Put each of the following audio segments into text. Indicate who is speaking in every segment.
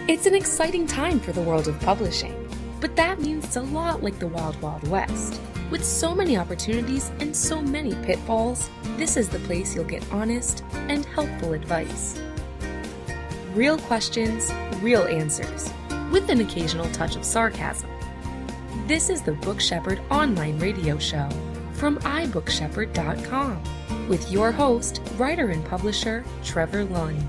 Speaker 1: It's an exciting time for the world of publishing, but that means it's a lot like the Wild Wild West. With so many opportunities and so many pitfalls, this is the place you'll get honest and helpful advice. Real questions, real answers, with an occasional touch of sarcasm. This is the Book Shepherd online radio show from iBookShepherd.com with your host, writer and publisher, Trevor Lund.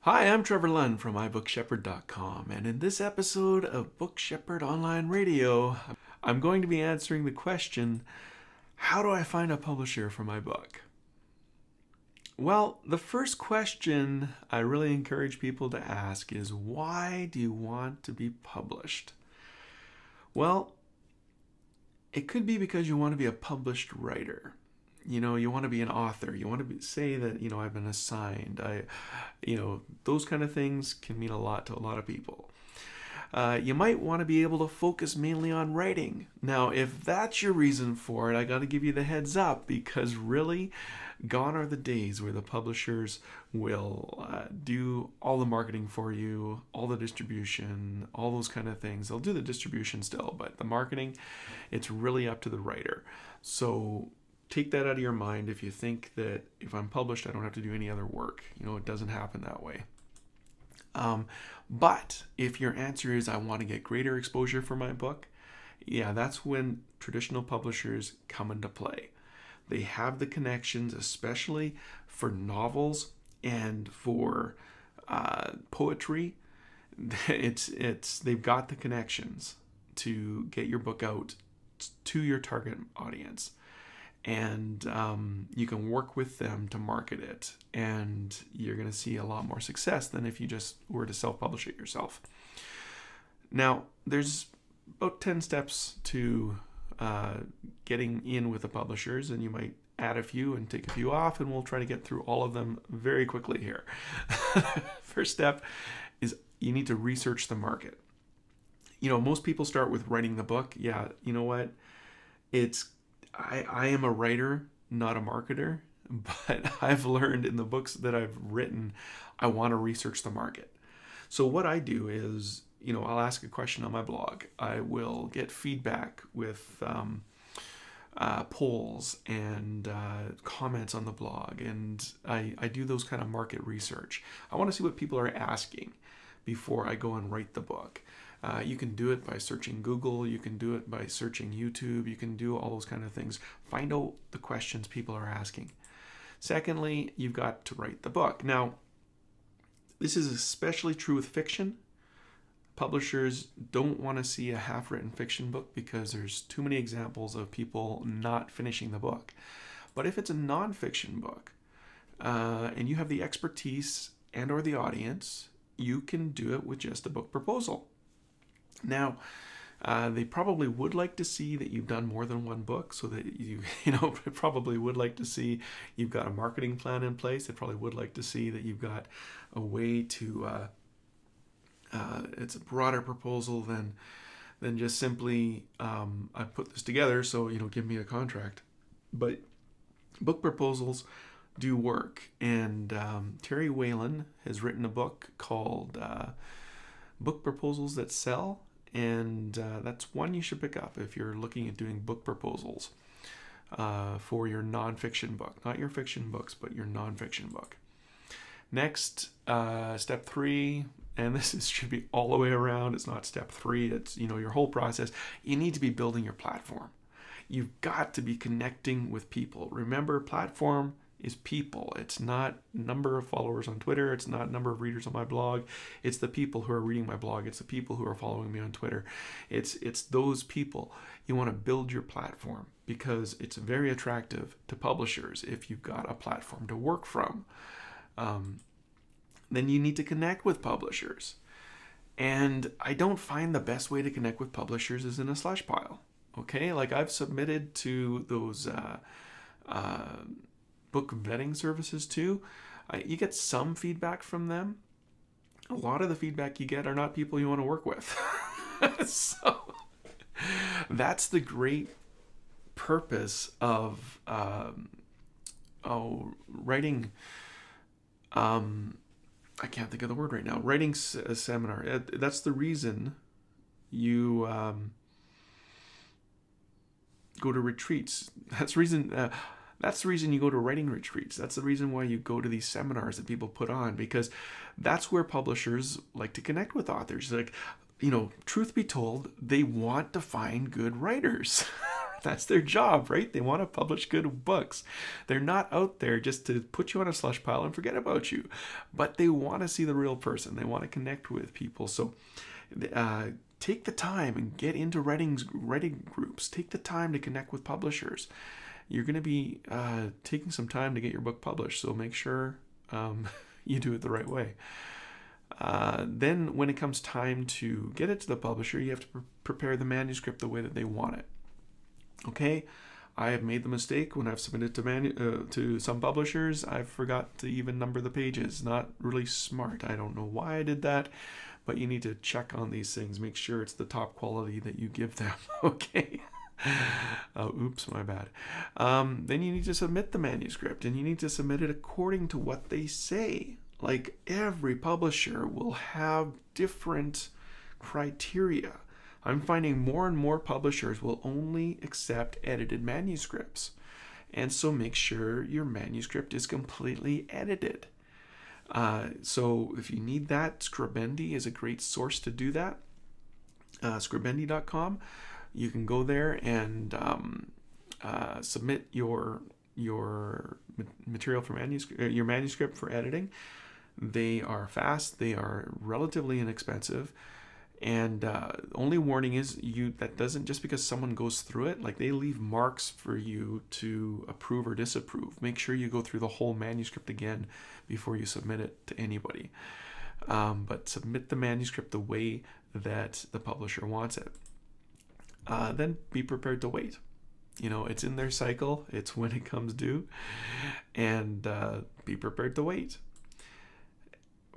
Speaker 2: Hi, I'm Trevor Lund from iBookShepherd.com, and in this episode of Book Shepherd Online Radio, I'm going to be answering the question, how do I find a publisher for my book? Well, the first question I really encourage people to ask is, why do you want to be published? Well, it could be because you want to be a published writer. You know, you want to be an author. You want to say that, I've been assigned. Those kind of things can mean a lot to a lot of people. You might want to be able to focus mainly on writing. Now, if that's your reason for it, I got to give you the heads up, because really, gone are the days where the publishers will do all the marketing for you, all the distribution, all those kind of things. They'll do the distribution still, but the marketing, it's really up to the writer. So take that out of your mind if you think that if I'm published, I don't have to do any other work. It doesn't happen that way. But if your answer is, I want to get greater exposure for my book, yeah, that's when traditional publishers come into play. They have the connections, especially for novels and for poetry. They've got the connections to get your book out to your target audience. And you can work with them to market it, and you're going to see a lot more success than if you just were to self-publish it yourself. Now, there's about 10 steps to getting in with the publishers, and you might add a few and take a few off, and we'll try to get through all of them very quickly here. First step is you need to research the market. Most people start with writing the book. Yeah, you know what? I am a writer, not a marketer, but I've learned in the books that I've written, I want to research the market. So what I do is, I'll ask a question on my blog. I will get feedback with polls and comments on the blog, and I do those kind of market research. I want to see what people are asking before I go and write the book. You can do it by searching Google, you can do it by searching YouTube, you can do all those kind of things. Find out the questions people are asking. Secondly, you've got to write the book. Now, this is especially true with fiction. Publishers don't want to see a half-written fiction book because there's too many examples of people not finishing the book. But if it's a non-fiction book, and you have the expertise and or the audience, you can do it with just a book proposal. Now, they probably would like to see that you've done more than one book, so that you probably would like to see you've got a marketing plan in place. They probably would like to see that you've got a way to, it's a broader proposal than just simply, I put this together, so, give me a contract. But book proposals do work. And Terry Whalen has written a book called Book Proposals That Sell. And that's one you should pick up if you're looking at doing book proposals for your nonfiction book. Not your fiction books, but your nonfiction book. Next, step 3, and should be all the way around. It's not step 3. It's, your whole process. You need to be building your platform. You've got to be connecting with people. Remember, platform is people. It's not number of followers on Twitter. It's not number of readers on my blog. It's the people who are reading my blog. It's the people who are following me on Twitter. It's those people. You want to build your platform because it's very attractive to publishers if you've got a platform to work from. Then you need to connect with publishers. And I don't find the best way to connect with publishers is in a slush pile. Okay? Like, I've submitted to those book vetting services too. You get some feedback from them. A lot of the feedback you get are not people you want to work with. So that's the great purpose of writing, I can't think of the word right now. Writing a seminar. That's the reason you go to retreats. That's the reason. That's the reason you go to writing retreats. That's the reason why you go to these seminars that people put on, because that's where publishers like to connect with authors. Like, truth be told, they want to find good writers. That's their job, right? They want to publish good books. They're not out there just to put you on a slush pile and forget about you, but they want to see the real person. They want to connect with people. So take the time and get into writing groups. Take the time to connect with publishers. You're going to be taking some time to get your book published, so make sure you do it the right way. Then when it comes time to get it to the publisher, you have to prepare the manuscript the way that they want it. Okay, I have made the mistake when I've submitted to some publishers. I forgot to even number the pages. Not really smart. I don't know why I did that, but you need to check on these things. Make sure it's the top quality that you give them. Okay. Oops, my bad. Then you need to submit the manuscript, and you need to submit it according to what they say. Like, every publisher will have different criteria. I'm finding more and more publishers will only accept edited manuscripts. And so make sure your manuscript is completely edited. So if you need that, Scribendi is a great source to do that. Scribendi.com. You can go there and submit your material for your manuscript for editing. They are fast. They are relatively inexpensive. And only warning is that doesn't, just because someone goes through it, like, they leave marks for you to approve or disapprove. Make sure you go through the whole manuscript again before you submit it to anybody. But submit the manuscript the way that the publisher wants it. Then be prepared to wait. It's in their cycle. It's when it comes due. And be prepared to wait.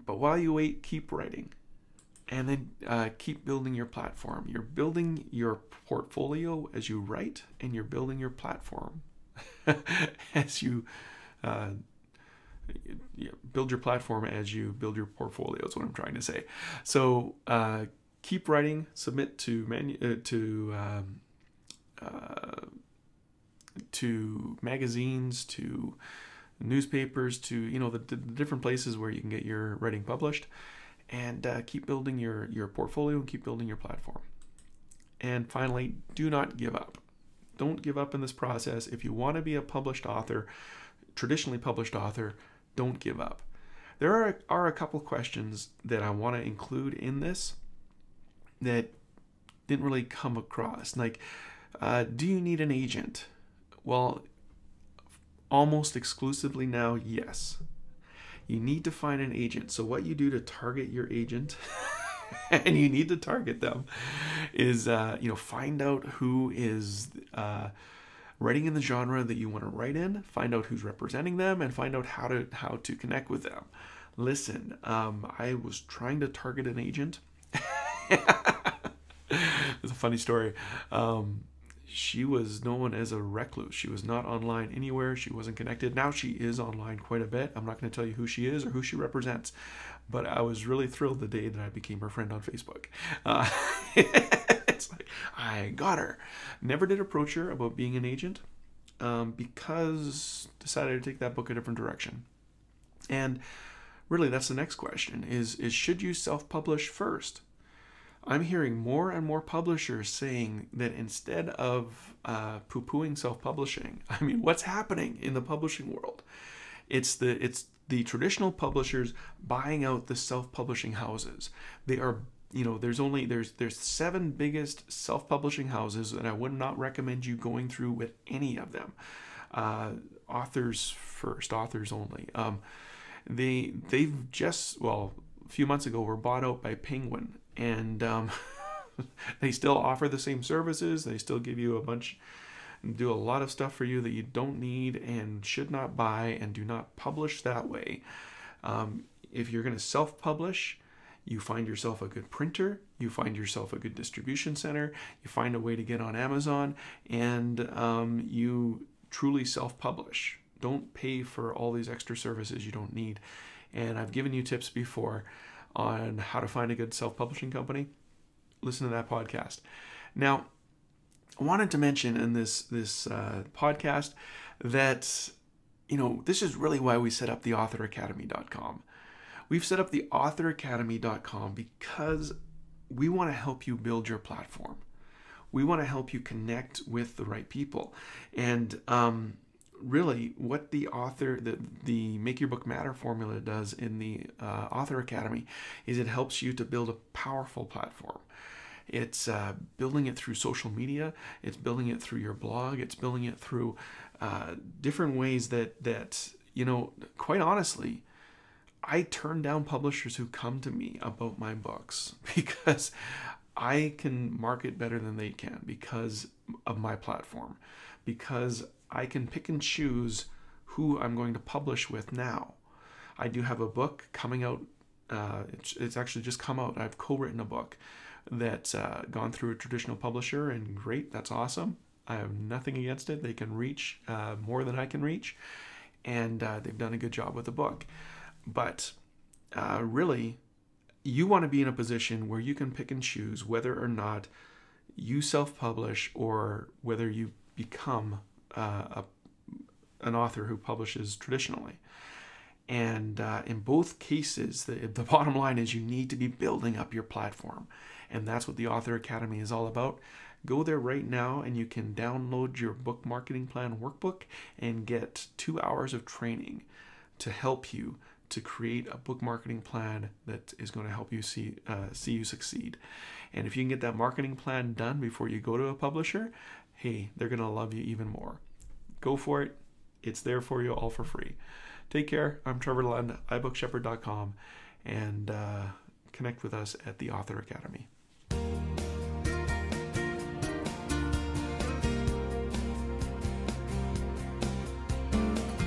Speaker 2: But while you wait, keep writing. And then keep building your platform. You're building your portfolio as you write, and you're building your platform as you build your platform as you build your portfolio, is what I'm trying to say. So keep writing, submit to magazines, to newspapers, to the different places where you can get your writing published. And keep building your portfolio and keep building your platform. And finally, do not give up. Don't give up in this process. If you want to be a published author, traditionally published author, don't give up. There are a couple questions that I want to include in this that didn't really come across. Like, do you need an agent? Well, almost exclusively now, yes. You need to find an agent. So what you do to target your agent, and you need to target them, is find out who is writing in the genre that you want to write in. Find out who's representing them, and find out how to connect with them. Listen, I was trying to target an agent. It's a funny story. She was known as a recluse. She was not online anywhere. She wasn't connected. Now she is online quite a bit. I'm not going to tell you who she is or who she represents, but I was really thrilled the day that I became her friend on Facebook. It's like, I got her. Never did approach her about being an agent because decided to take that book a different direction. And really, that's the next question is should you self-publish first? I'm hearing more and more publishers saying that instead of poo-pooing self-publishing, I mean, what's happening in the publishing world? It's the traditional publishers buying out the self-publishing houses. They are, there's 7 biggest self-publishing houses, and I would not recommend you going through with any of them. Authors first, authors only. They've just, a few months ago, were bought out by Penguin. And they still offer the same services. They still give you do a lot of stuff for you that you don't need and should not buy, and do not publish that way. If you're going to self-publish, you find yourself a good printer, you find yourself a good distribution center, you find a way to get on Amazon, and you truly self-publish. Don't pay for all these extra services you don't need. And I've given you tips before on how to find a good self-publishing company. Listen to that podcast. Now, I wanted to mention in this podcast that, this is really why we set up the authoracademy.com. We've set up the authoracademy.com because we want to help you build your platform. We want to help you connect with the right people. And really what the Make Your Book Matter formula does in the Author Academy is it helps you to build a powerful platform. It's building it through social media. It's building it through your blog. It's building it through different ways that quite honestly, I turn down publishers who come to me about my books because I can market better than they can because of my platform, because I can pick and choose who I'm going to publish with now. I do have a book coming out. It's actually just come out. I've co-written a book that's gone through a traditional publisher, and great, that's awesome. I have nothing against it. They can reach more than I can reach, and they've done a good job with the book. But really, you want to be in a position where you can pick and choose whether or not you self-publish or whether you become an author who publishes traditionally. And in both cases, the bottom line is you need to be building up your platform. And that's what the Author Academy is all about. Go there right now and you can download your book marketing plan workbook and get 2 hours of training to help you to create a book marketing plan that is going to help you see you succeed. And if you can get that marketing plan done before you go to a publisher, hey, they're going to love you even more. Go for it. It's there for you all for free. Take care. I'm Trevor Lund, iBookShepherd.com, and connect with us at the Author Academy.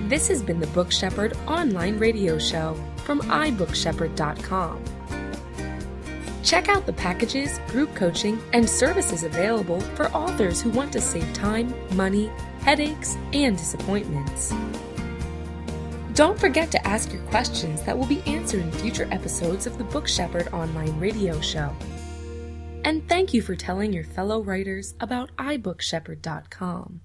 Speaker 1: This has been the Book Shepherd online radio show from iBookShepherd.com. Check out the packages, group coaching, and services available for authors who want to save time, money, headaches, and disappointments. Don't forget to ask your questions that will be answered in future episodes of the Book Shepherd online radio show. And thank you for telling your fellow writers about iBookShepherd.com.